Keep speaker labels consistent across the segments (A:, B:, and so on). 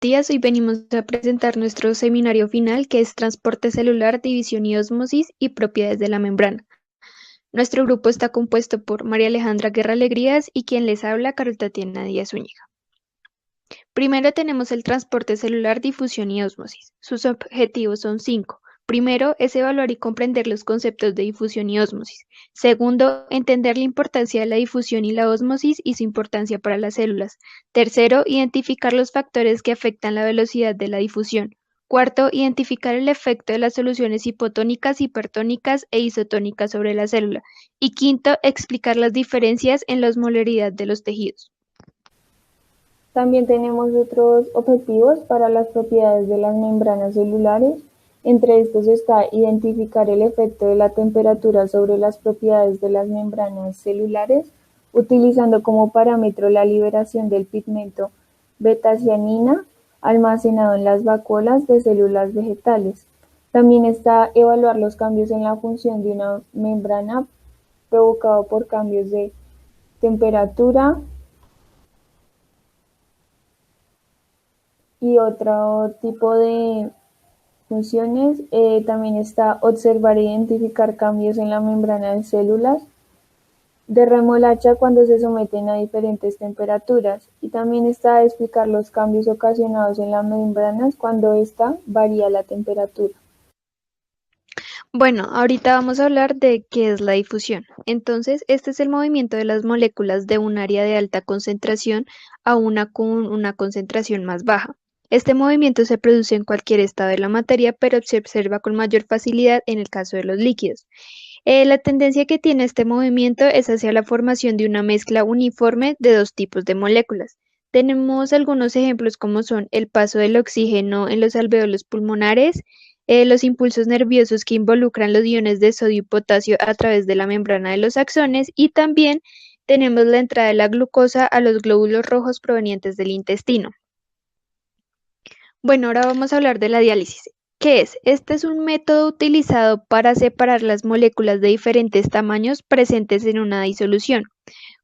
A: días. Hoy venimos a presentar nuestro seminario final que es Transporte celular, división y ósmosis y propiedades de la membrana. Nuestro grupo está compuesto por María Alejandra Guerra Alegrías y quien les habla, Carol Tatiana Díaz Zúñiga. Primero tenemos el transporte celular, difusión y ósmosis. Sus objetivos son cinco. Primero es evaluar y comprender los conceptos de difusión y ósmosis. Segundo, entender la importancia de la difusión y la ósmosis y su importancia para las células. Tercero, identificar los factores que afectan la velocidad de la difusión. Cuarto, identificar el efecto de las soluciones hipotónicas, hipertónicas e isotónicas sobre la célula. Y quinto, explicar las diferencias en la osmolaridad de los tejidos.
B: También tenemos otros objetivos para las propiedades de las membranas celulares. Entre estos está identificar el efecto de la temperatura sobre las propiedades de las membranas celulares, utilizando como parámetro la liberación del pigmento beta-cianina almacenado en las vacuolas de células vegetales. También está evaluar los cambios en la función de una membrana provocado por cambios de temperatura, y otro tipo de funciones. También está observar e identificar cambios en la membrana de células de remolacha cuando se someten a diferentes temperaturas, y también está explicar los cambios ocasionados en las membranas cuando ésta varía la temperatura.
A: Bueno, ahorita vamos a hablar de qué es la difusión. Entonces, este es el movimiento de las moléculas de un área de alta concentración a una con una concentración más baja. Este movimiento se produce en cualquier estado de la materia, pero se observa con mayor facilidad en el caso de los líquidos. La tendencia que tiene este movimiento es hacia la formación de una mezcla uniforme de dos tipos de moléculas. Tenemos algunos ejemplos como son el paso del oxígeno en los alveolos pulmonares, los impulsos nerviosos que involucran los iones de sodio y potasio a través de la membrana de los axones y también tenemos la entrada de la glucosa a los glóbulos rojos provenientes del intestino. Bueno, ahora vamos a hablar de la diálisis. ¿Qué es? Este es un método utilizado para separar las moléculas de diferentes tamaños presentes en una disolución.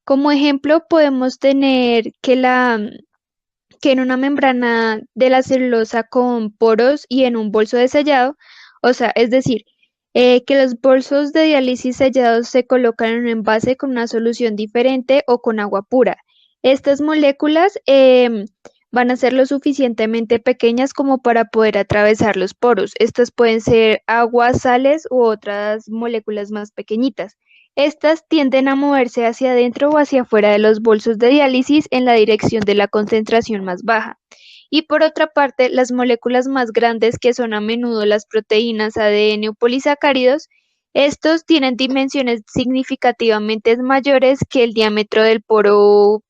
A: Como ejemplo, podemos tener que en una membrana de la celulosa con poros y en un bolso de sellado, o sea, es decir, que los bolsos de diálisis sellados se colocan en un envase con una solución diferente o con agua pura. Estas moléculas van a ser lo suficientemente pequeñas como para poder atravesar los poros. Estas pueden ser aguas, sales u otras moléculas más pequeñitas. Estas tienden a moverse hacia adentro o hacia afuera de los bolsos de diálisis en la dirección de la concentración más baja. Y por otra parte, las moléculas más grandes, que son a menudo las proteínas, ADN o polisacáridos, estos tienen dimensiones significativamente mayores que el diámetro del poro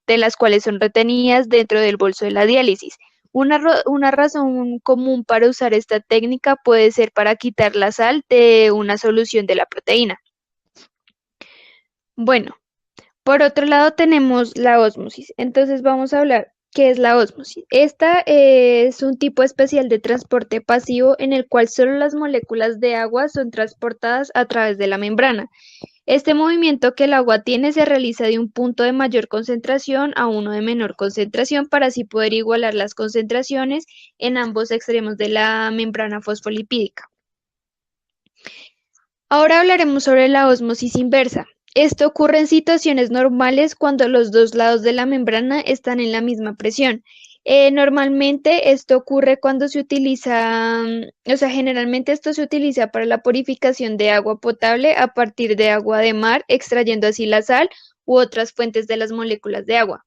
A: de las cuales son retenidas dentro del bolso de la diálisis. Una razón común para usar esta técnica puede ser para quitar la sal de una solución de la proteína. Bueno, por otro lado tenemos la ósmosis. Entonces vamos a hablar qué es la ósmosis. Esta es un tipo especial de transporte pasivo en el cual solo las moléculas de agua son transportadas a través de la membrana. Este movimiento que el agua tiene se realiza de un punto de mayor concentración a uno de menor concentración para así poder igualar las concentraciones en ambos extremos de la membrana fosfolipídica. Ahora hablaremos sobre la ósmosis inversa. Esto ocurre en situaciones normales cuando los dos lados de la membrana están en la misma presión. Normalmente esto ocurre cuando se utiliza, o sea, generalmente esto se utiliza para la purificación de agua potable a partir de agua de mar, extrayendo así la sal u otras fuentes de las moléculas de agua.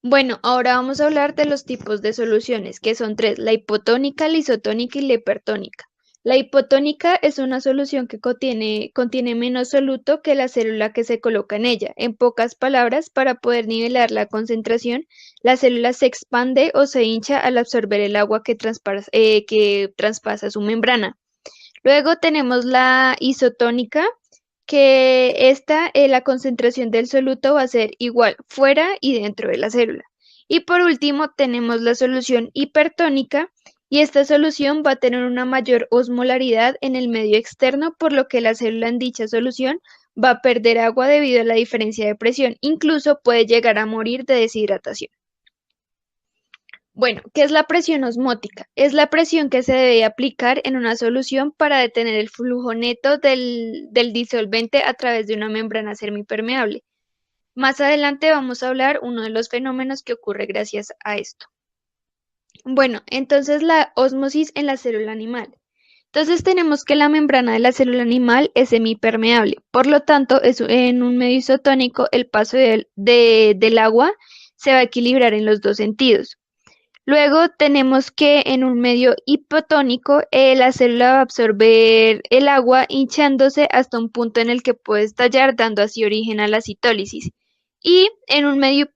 A: Bueno, ahora vamos a hablar de los tipos de soluciones, que son tres: la hipotónica, la isotónica y la hipertónica. La hipotónica es una solución que contiene menos soluto que la célula que se coloca en ella. En pocas palabras, para poder nivelar la concentración, la célula se expande o se hincha al absorber el agua que traspasa su membrana. Luego tenemos la isotónica, que la concentración del soluto va a ser igual fuera y dentro de la célula. Y por último tenemos la solución hipertónica, y esta solución va a tener una mayor osmolaridad en el medio externo, por lo que la célula en dicha solución va a perder agua debido a la diferencia de presión, incluso puede llegar a morir de deshidratación. Bueno, ¿qué es la presión osmótica? Es la presión que se debe aplicar en una solución para detener el flujo neto del disolvente a través de una membrana semipermeable. Más adelante vamos a hablar uno de los fenómenos que ocurre gracias a esto. Bueno, entonces la ósmosis en la célula animal. Entonces tenemos que la membrana de la célula animal es semipermeable, por lo tanto, en un medio isotónico el paso del agua se va a equilibrar en los dos sentidos. Luego tenemos que en un medio hipotónico la célula va a absorber el agua hinchándose hasta un punto en el que puede estallar, dando así origen a la citólisis. Y en un medio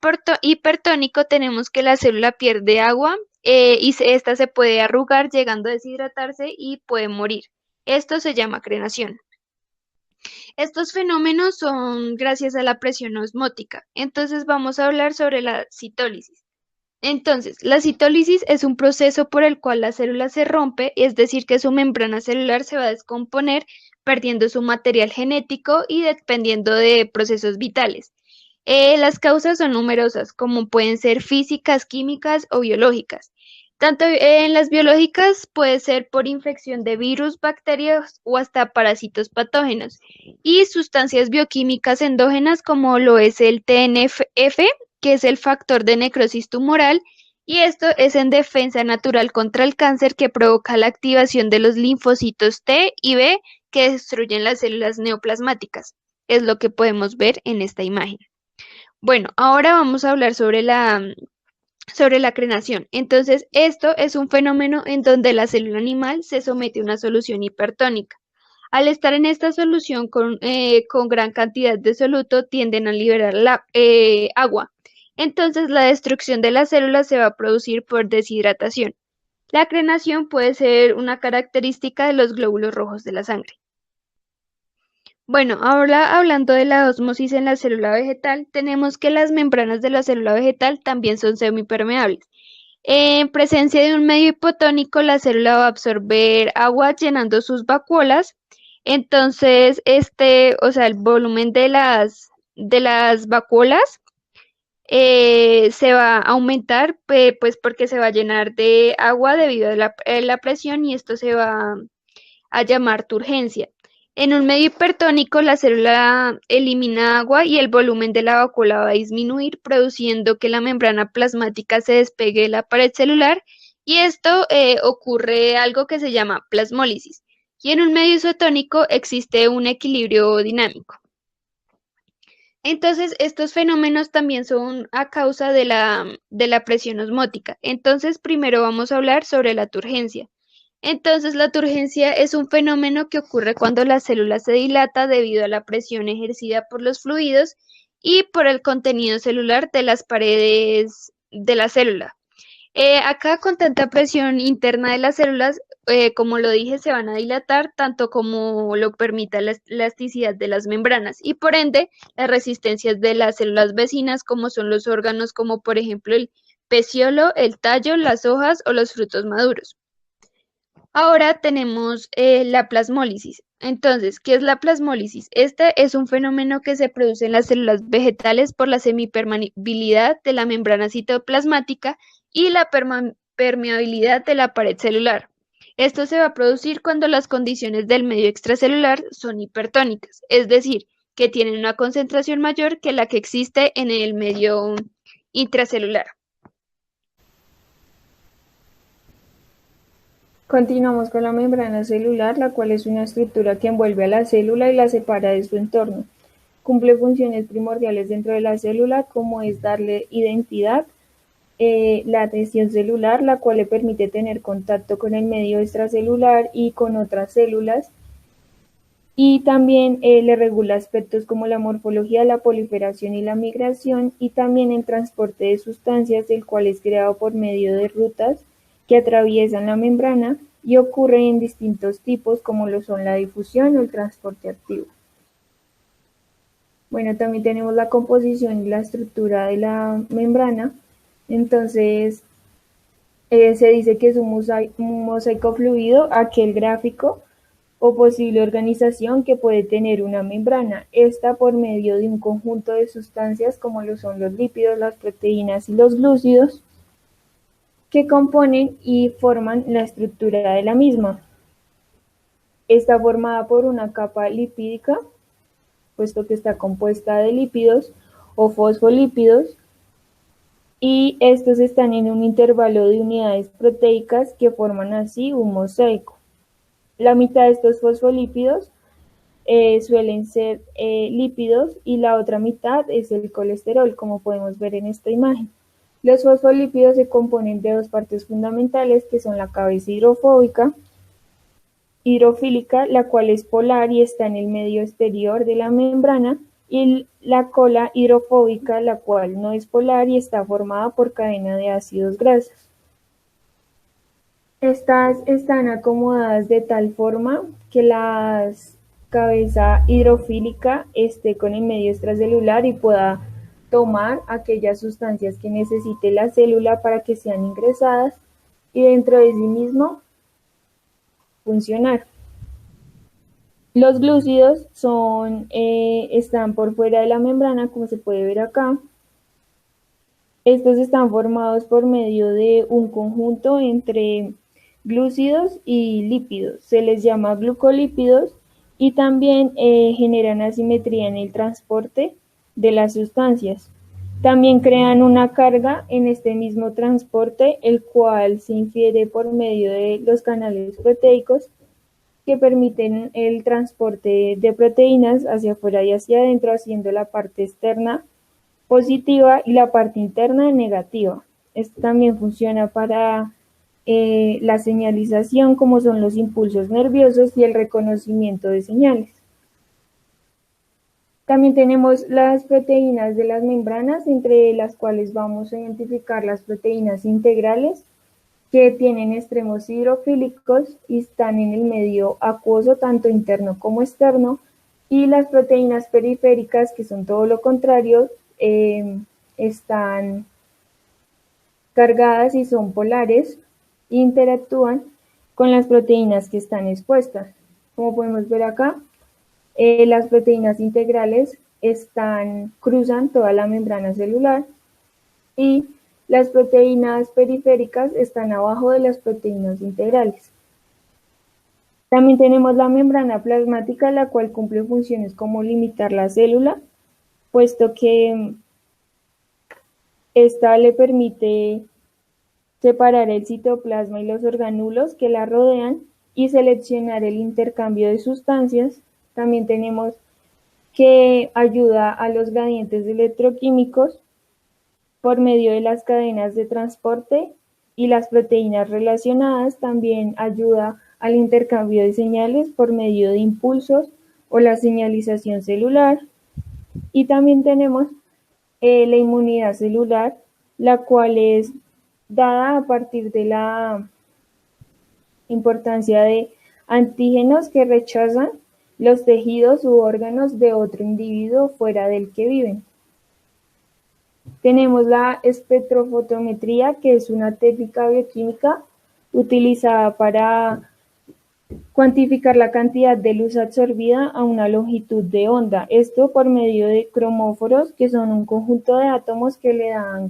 A: hipertónico tenemos que la célula pierde agua esta se puede arrugar llegando a deshidratarse y puede morir. Esto se llama crenación. Estos fenómenos son gracias a la presión osmótica. Entonces vamos a hablar sobre la citólisis. Entonces, la citólisis es un proceso por el cual la célula se rompe, es decir, que su membrana celular se va a descomponer, perdiendo su material genético y dependiendo de procesos vitales. Las causas son numerosas, como pueden ser físicas, químicas o biológicas. Tanto en las biológicas puede ser por infección de virus, bacterias o hasta parásitos patógenos. Y sustancias bioquímicas endógenas como lo es el TNF, que es el factor de necrosis tumoral, y esto es en defensa natural contra el cáncer que provoca la activación de los linfocitos T y B que destruyen las células neoplasmáticas. Es lo que podemos ver en esta imagen. Bueno, ahora vamos a hablar sobre la crenación. Entonces, esto es un fenómeno en donde la célula animal se somete a una solución hipertónica. Al estar en esta solución con gran cantidad de soluto, tienden a liberar agua. Entonces, la destrucción de las células se va a producir por deshidratación. La crenación puede ser una característica de los glóbulos rojos de la sangre. Bueno, ahora hablando de la ósmosis en la célula vegetal, tenemos que las membranas de la célula vegetal también son semipermeables. En presencia de un medio hipotónico, la célula va a absorber agua llenando sus vacuolas. Entonces, o sea, el volumen de las vacuolas se va a aumentar, pues porque se va a llenar de agua debido a la presión y esto se va a llamar turgencia. En un medio hipertónico, la célula elimina agua y el volumen de la vacuola va a disminuir, produciendo que la membrana plasmática se despegue de la pared celular y esto ocurre algo que se llama plasmólisis. Y en un medio isotónico existe un equilibrio dinámico. Entonces, estos fenómenos también son a causa de la presión osmótica. Entonces, primero vamos a hablar sobre la turgencia. Entonces, la turgencia es un fenómeno que ocurre cuando la célula se dilata debido a la presión ejercida por los fluidos y por el contenido celular de las paredes de la célula. Acá con tanta presión interna de las células, como lo dije, se van a dilatar tanto como lo permita la elasticidad de las membranas y por ende las resistencias de las células vecinas como son los órganos como por ejemplo el peciolo, el tallo, las hojas o los frutos maduros. Ahora tenemos la plasmólisis. Entonces, ¿qué es la plasmólisis? Este es un fenómeno que se produce en las células vegetales por la semipermeabilidad de la membrana citoplasmática y la permeabilidad de la pared celular. Esto se va a producir cuando las condiciones del medio extracelular son hipertónicas, es decir, que tienen una concentración mayor que la que existe en el medio intracelular.
B: Continuamos con la membrana celular, la cual es una estructura que envuelve a la célula y la separa de su entorno. Cumple funciones primordiales dentro de la célula, como es darle identidad, la adhesión celular, la cual le permite tener contacto con el medio extracelular y con otras células, y también le regula aspectos como la morfología, la proliferación y la migración, y también el transporte de sustancias, el cual es creado por medio de rutas que atraviesan la membrana y ocurren en distintos tipos como lo son la difusión o el transporte activo. Bueno, también tenemos la composición y la estructura de la membrana. Entonces, se dice que es un mosaico fluido, aquel gráfico o posible organización que puede tener una membrana, esta por medio de un conjunto de sustancias como lo son los lípidos, las proteínas y los glúcidos. que componen y forman la estructura de la misma. Está formada por una capa lipídica, puesto que está compuesta de lípidos o fosfolípidos, y estos están en un intervalo de unidades proteicas que forman así un mosaico. La mitad de estos fosfolípidos suelen ser lípidos y la otra mitad es el colesterol, como podemos ver en esta imagen. Los fosfolípidos se componen de dos partes fundamentales, que son la cabeza hidrofílica, la cual es polar y está en el medio exterior de la membrana, y la cola hidrofóbica, la cual no es polar y está formada por cadena de ácidos grasos. Estas están acomodadas de tal forma que la cabeza hidrofílica esté con el medio extracelular y pueda tomar aquellas sustancias que necesite la célula para que sean ingresadas y dentro de sí mismo funcionar. Los glúcidos están por fuera de la membrana, como se puede ver acá. Estos están formados por medio de un conjunto entre glúcidos y lípidos. Se les llama glucolípidos y también generan asimetría en el transporte de las sustancias. También crean una carga en este mismo transporte, el cual se infiere por medio de los canales proteicos que permiten el transporte de proteínas hacia afuera y hacia adentro, haciendo la parte externa positiva y la parte interna negativa. Esto también funciona para la señalización, como son los impulsos nerviosos y el reconocimiento de señales. También tenemos las proteínas de las membranas, entre las cuales vamos a identificar las proteínas integrales, que tienen extremos hidrofílicos y están en el medio acuoso, tanto interno como externo, y las proteínas periféricas, que son todo lo contrario, están cargadas y son polares, e interactúan con las proteínas que están expuestas. Como podemos ver acá, las proteínas integrales cruzan toda la membrana celular y las proteínas periféricas están abajo de las proteínas integrales. También tenemos la membrana plasmática, la cual cumple funciones como limitar la célula, puesto que esta le permite separar el citoplasma y los orgánulos que la rodean y seleccionar el intercambio de sustancias. También tenemos que ayuda a los gradientes electroquímicos por medio de las cadenas de transporte, y las proteínas relacionadas también ayuda al intercambio de señales por medio de impulsos o la señalización celular. Y también tenemos la inmunidad celular, la cual es dada a partir de la importancia de antígenos que rechazan los tejidos u órganos de otro individuo fuera del que viven. Tenemos la espectrofotometría, que es una técnica bioquímica utilizada para cuantificar la cantidad de luz absorbida a una longitud de onda. Esto por medio de cromóforos, que son un conjunto de átomos que le dan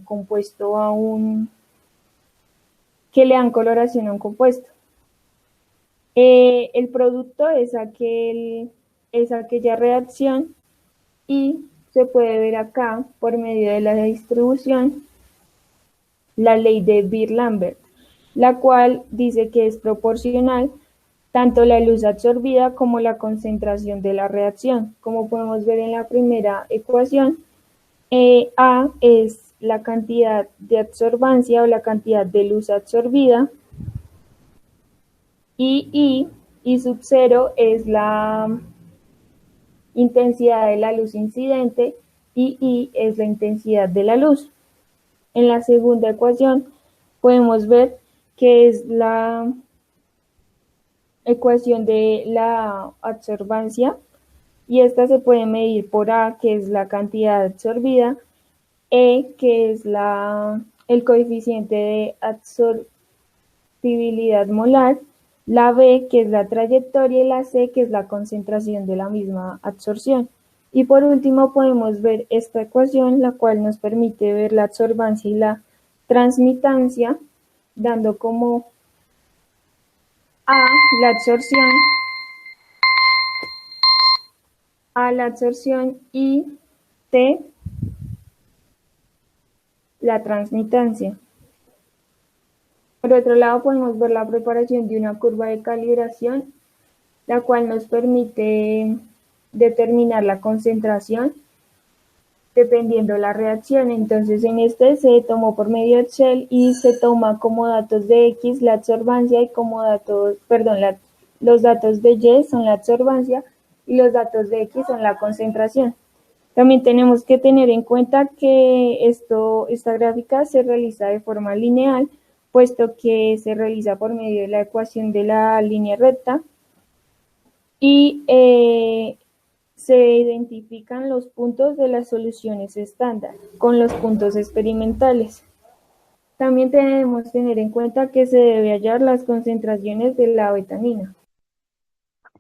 B: coloración a un compuesto. El producto es aquella reacción, y se puede ver acá por medio de la distribución la ley de Beer-Lambert, la cual dice que es proporcional tanto la luz absorbida como la concentración de la reacción. Como podemos ver en la primera ecuación, A es la cantidad de absorbancia o la cantidad de luz absorbida, y I sub 0 es la intensidad de la luz incidente y I es la intensidad de la luz. En la segunda ecuación podemos ver que es la ecuación de la absorbancia, y esta se puede medir por A, que es la cantidad absorbida, E, que es el coeficiente de absorbibilidad molar, la B, que es la trayectoria, y la C, que es la concentración de la misma absorción. Y por último podemos ver esta ecuación, la cual nos permite ver la absorbancia y la transmitancia, dando como A la absorción y T la transmitancia. Por otro lado, podemos ver la preparación de una curva de calibración, la cual nos permite determinar la concentración dependiendo la reacción. Entonces, en este se tomó por medio de Excel y se toma como datos de X la absorbancia y como datos, los datos de Y son la absorbancia y los datos de X son la concentración. También tenemos que tener en cuenta que esta gráfica se realiza de forma lineal, puesto que se realiza por medio de la ecuación de la línea recta y se identifican los puntos de las soluciones estándar con los puntos experimentales. También debemos tener en cuenta que se debe hallar las concentraciones de la betanina.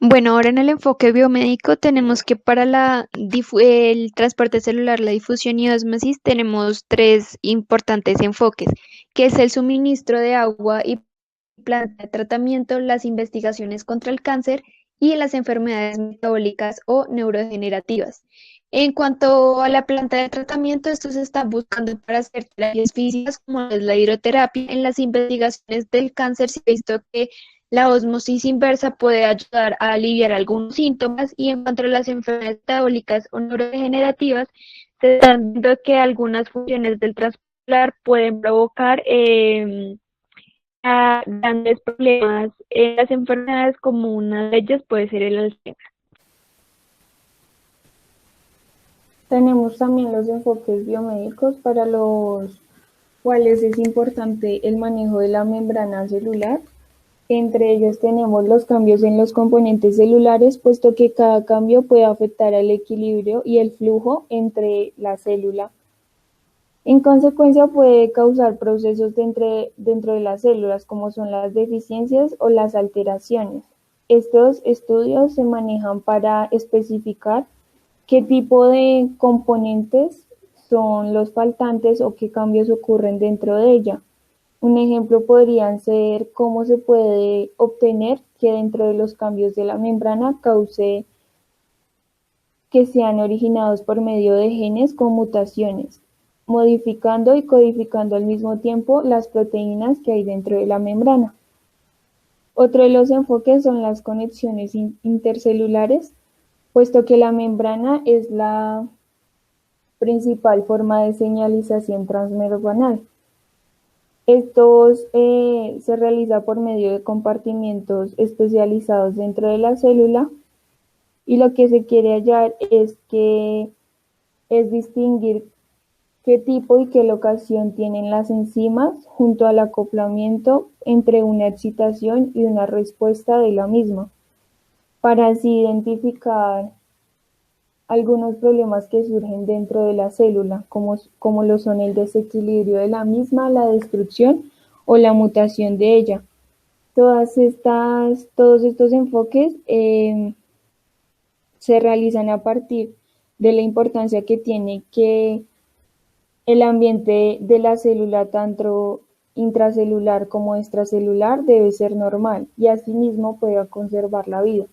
A: Bueno, ahora en el enfoque biomédico tenemos que para el transporte celular, la difusión y ósmosis tenemos tres importantes enfoques, que es el suministro de agua y planta de tratamiento, las investigaciones contra el cáncer y las enfermedades metabólicas o neurodegenerativas. En cuanto a la planta de tratamiento, esto se está buscando para hacer terapias físicas como es la hidroterapia. En las investigaciones del cáncer se ha visto que la osmosis inversa puede ayudar a aliviar algunos síntomas y en cuanto a las enfermedades metabólicas o neurodegenerativas, se están viendo que algunas funciones del transcelular pueden provocar a grandes problemas en las enfermedades, como una de ellas puede ser el Alzheimer.
B: Tenemos también los enfoques biomédicos para los cuales es importante el manejo de la membrana celular. Entre ellos tenemos los cambios en los componentes celulares, puesto que cada cambio puede afectar al equilibrio y el flujo entre la célula. En consecuencia, puede causar procesos dentro de las células, como son las deficiencias o las alteraciones. Estos estudios se manejan para especificar qué tipo de componentes son los faltantes o qué cambios ocurren dentro de ella. Un ejemplo podrían ser cómo se puede obtener que dentro de los cambios de la membrana cause que sean originados por medio de genes con mutaciones, modificando y codificando al mismo tiempo las proteínas que hay dentro de la membrana. Otro de los enfoques son las conexiones intercelulares, puesto que la membrana es la principal forma de señalización transmembranal. Estos se realiza por medio de compartimientos especializados dentro de la célula y lo que se quiere hallar es distinguir qué tipo y qué locación tienen las enzimas junto al acoplamiento entre una excitación y una respuesta de la misma, para así identificar algunos problemas que surgen dentro de la célula, como lo son el desequilibrio de la misma, la destrucción o la mutación de ella. Todos estos enfoques se realizan a partir de la importancia que tiene que el ambiente de la célula, tanto intracelular como extracelular, debe ser normal y asimismo pueda conservar la vida.